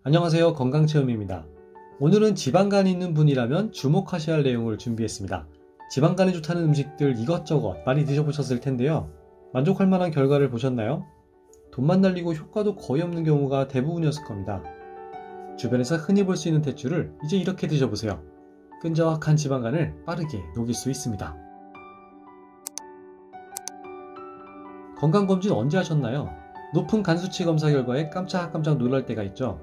안녕하세요, 건강체험입니다. 오늘은 지방간이 있는 분이라면 주목하셔야 할 내용을 준비했습니다. 지방간이 좋다는 음식들 이것저것 많이 드셔보셨을 텐데요. 만족할 만한 결과를 보셨나요? 돈만 날리고 효과도 거의 없는 경우가 대부분이었을 겁니다. 주변에서 흔히 볼 수 있는 대추를 이제 이렇게 드셔보세요. 끈적한 지방간을 빠르게 녹일 수 있습니다. 건강검진 언제 하셨나요? 높은 간 수치 검사 결과에 깜짝깜짝 놀랄 때가 있죠.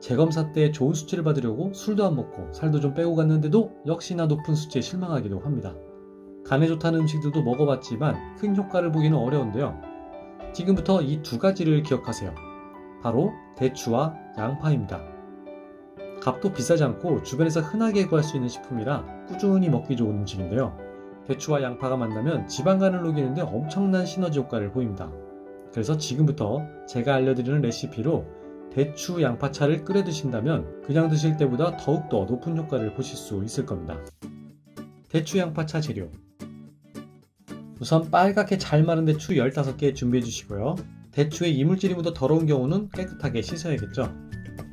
재검사 때 좋은 수치를 받으려고 술도 안 먹고 살도 좀 빼고 갔는데도 역시나 높은 수치에 실망하기도 합니다. 간에 좋다는 음식들도 먹어봤지만 큰 효과를 보기는 어려운데요. 지금부터 이 두 가지를 기억하세요. 바로 대추와 양파입니다. 값도 비싸지 않고 주변에서 흔하게 구할 수 있는 식품이라 꾸준히 먹기 좋은 음식인데요. 대추와 양파가 만나면 지방간을 녹이는데 엄청난 시너지 효과를 보입니다. 그래서 지금부터 제가 알려드리는 레시피로 대추 양파차를 끓여 드신다면 그냥 드실 때보다 더욱더 높은 효과를 보실 수 있을 겁니다. 대추 양파차 재료. 우선 빨갛게 잘 마른 대추 15개 준비해 주시고요. 대추에 이물질이 묻어 더러운 경우는 깨끗하게 씻어야겠죠.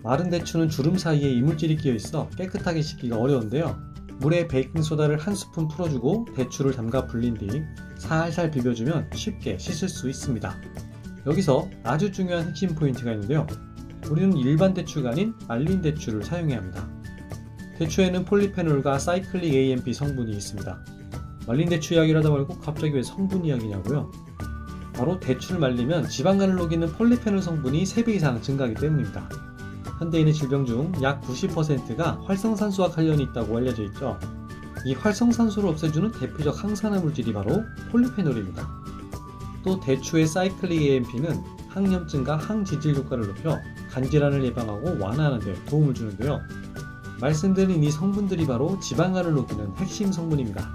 마른 대추는 주름 사이에 이물질이 끼어 있어 깨끗하게 씻기가 어려운데요. 물에 베이킹소다를 한 스푼 풀어주고 대추를 담가 불린 뒤 살살 비벼주면 쉽게 씻을 수 있습니다. 여기서 아주 중요한 핵심 포인트가 있는데요. 우리는 일반 대추가 아닌 말린 대추를 사용해야 합니다. 대추에는 폴리페놀과 사이클릭 AMP 성분이 있습니다. 말린 대추 이야기를 하다 말고 갑자기 왜 성분 이야기냐고요? 바로 대추를 말리면 지방간을 녹이는 폴리페놀 성분이 3배 이상 증가하기 때문입니다. 현대인의 질병 중 약 90%가 활성산소와 관련이 있다고 알려져 있죠. 이 활성산소를 없애주는 대표적 항산화 물질이 바로 폴리페놀입니다. 또 대추의 사이클릭 AMP는 항염증과 항지질 효과를 높여 간질환을 예방하고 완화하는 데 도움을 주는데요. 말씀드린 이 성분들이 바로 지방간을 녹이는 핵심 성분입니다.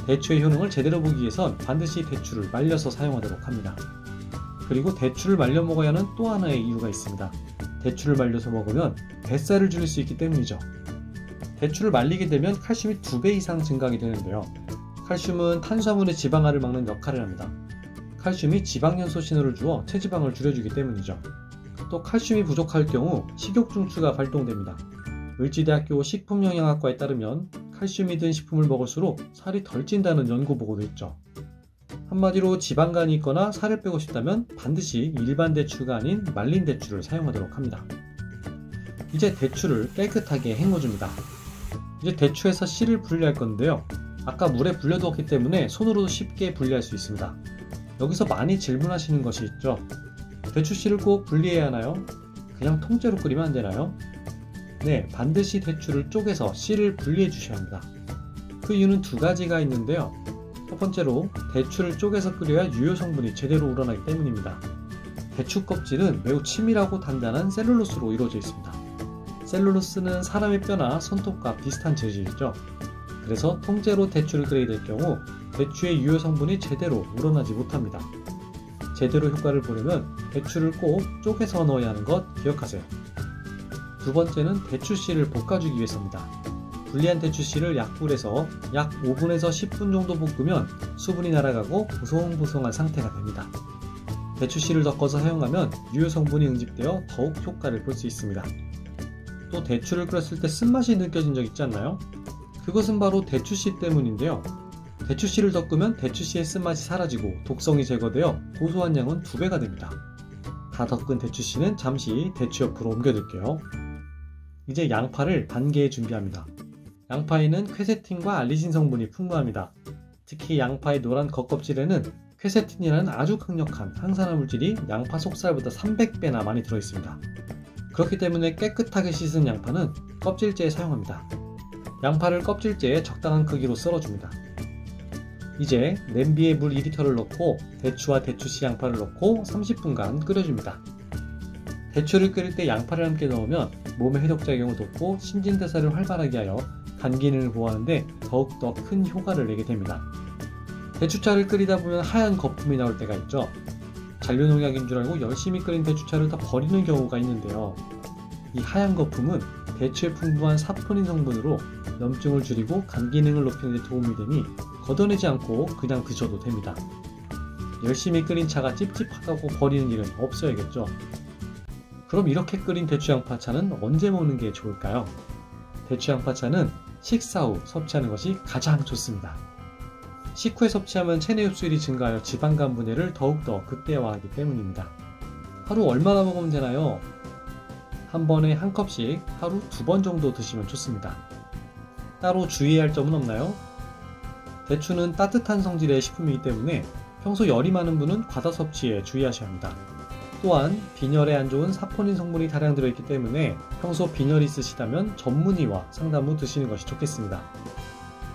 대추의 효능을 제대로 보기 위해선 반드시 대추를 말려서 사용하도록 합니다. 그리고 대추를 말려 먹어야 하는 또 하나의 이유가 있습니다. 대추를 말려서 먹으면 뱃살을 줄일 수 있기 때문이죠. 대추를 말리게 되면 칼슘이 2배 이상 증가하게 되는데요. 칼슘은 탄수화물의 지방화를 막는 역할을 합니다. 칼슘이 지방연소 신호를 주어 체지방을 줄여주기 때문이죠. 또 칼슘이 부족할 경우 식욕중추가 발동됩니다. 을지대학교 식품영양학과에 따르면 칼슘이 든 식품을 먹을수록 살이 덜 찐다는 연구 보고도 있죠. 한마디로 지방간이 있거나 살을 빼고 싶다면 반드시 일반 대추가 아닌 말린 대추를 사용하도록 합니다. 이제 대추를 깨끗하게 헹궈줍니다. 이제 대추에서 씨를 분리할 건데요. 아까 물에 불려두었기 때문에 손으로도 쉽게 분리할 수 있습니다. 여기서 많이 질문하시는 것이 있죠. 대추씨를 꼭 분리해야 하나요? 그냥 통째로 끓이면 안 되나요? 네, 반드시 대추를 쪼개서 씨를 분리해 주셔야 합니다. 그 이유는 두 가지가 있는데요. 첫 번째로 대추를 쪼개서 끓여야 유효 성분이 제대로 우러나기 때문입니다. 대추 껍질은 매우 치밀하고 단단한 셀룰로스로 이루어져 있습니다. 셀룰로스는 사람의 뼈나 손톱과 비슷한 재질이죠. 그래서 통째로 대추를 끓이게 될 경우 대추의 유효 성분이 제대로 우러나지 못합니다. 제대로 효과를 보려면 대추를 꼭 쪼개서 넣어야 하는 것 기억하세요. 두 번째는 대추씨를 볶아주기 위해서입니다. 분리한 대추씨를 약불에서 약 5분에서 10분 정도 볶으면 수분이 날아가고 보송보송한 상태가 됩니다. 대추씨를 섞어서 사용하면 유효 성분이 응집되어 더욱 효과를 볼 수 있습니다. 또 대추를 끓였을 때 쓴맛이 느껴진 적 있지 않나요? 그것은 바로 대추씨 때문인데요. 대추씨를 섞으면 대추씨의 쓴맛이 사라지고 독성이 제거되어 고소한 양은 2배가 됩니다. 다 섞은 대추씨는 잠시 대추 옆으로 옮겨둘게요. 이제 양파를 반개에 준비합니다. 양파에는 퀘세틴과 알리신 성분이 풍부합니다. 특히 양파의 노란 겉껍질에는 퀘세틴이라는 아주 강력한 항산화 물질이 양파 속살보다 300배나 많이 들어있습니다. 그렇기 때문에 깨끗하게 씻은 양파는 껍질째에 사용합니다. 양파를 껍질째에 적당한 크기로 썰어줍니다. 이제 냄비에 물 2리터를 넣고 대추와 대추씨 양파를 넣고 30분간 끓여줍니다. 대추를 끓일 때 양파를 함께 넣으면 몸의 해독작용을 돕고 신진대사를 활발하게 하여 간 기능을 보호하는데 더욱더 큰 효과를 내게 됩니다. 대추차를 끓이다 보면 하얀 거품이 나올 때가 있죠. 잔류농약인 줄 알고 열심히 끓인 대추차를 다 버리는 경우가 있는데요. 이 하얀 거품은 대추에 풍부한 사포닌 성분으로 염증을 줄이고 간 기능을 높이는 데 도움이 되니 걷어내지 않고 그냥 드셔도 됩니다. 열심히 끓인 차가 찝찝하다고 버리는 일은 없어야겠죠. 그럼 이렇게 끓인 대추양파차는 언제 먹는 게 좋을까요? 대추양파차는 식사 후 섭취하는 것이 가장 좋습니다. 식후에 섭취하면 체내 흡수율이 증가하여 지방간 분해를 더욱더 극대화하기 때문입니다. 하루 얼마나 먹으면 되나요? 한 번에 한 컵씩 하루 2번 정도 드시면 좋습니다. 따로 주의해야 할 점은 없나요? 대추는 따뜻한 성질의 식품이기 때문에 평소 열이 많은 분은 과다 섭취에 주의하셔야 합니다. 또한 빈혈에 안 좋은 사포닌 성분이 다량 들어있기 때문에 평소 빈혈이 있으시다면 전문의와 상담 후 드시는 것이 좋겠습니다.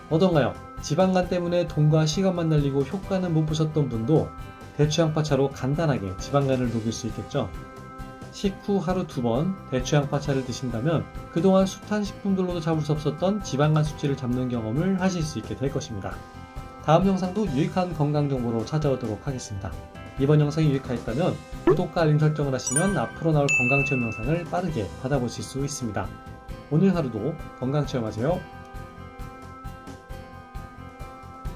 어떤가요? 지방간 때문에 돈과 시간만 날리고 효과는 못 보셨던 분도 대추양파차로 간단하게 지방간을 녹일 수 있겠죠? 식후 하루 2번 대추양파차를 드신다면 그동안 숱한 식품들로도 잡을 수 없었던 지방간 수치를 잡는 경험을 하실 수 있게 될 것입니다. 다음 영상도 유익한 건강정보로 찾아오도록 하겠습니다. 이번 영상이 유익하였다면 구독과 알림 설정을 하시면 앞으로 나올 건강체험 영상을 빠르게 받아보실 수 있습니다. 오늘 하루도 건강체험하세요.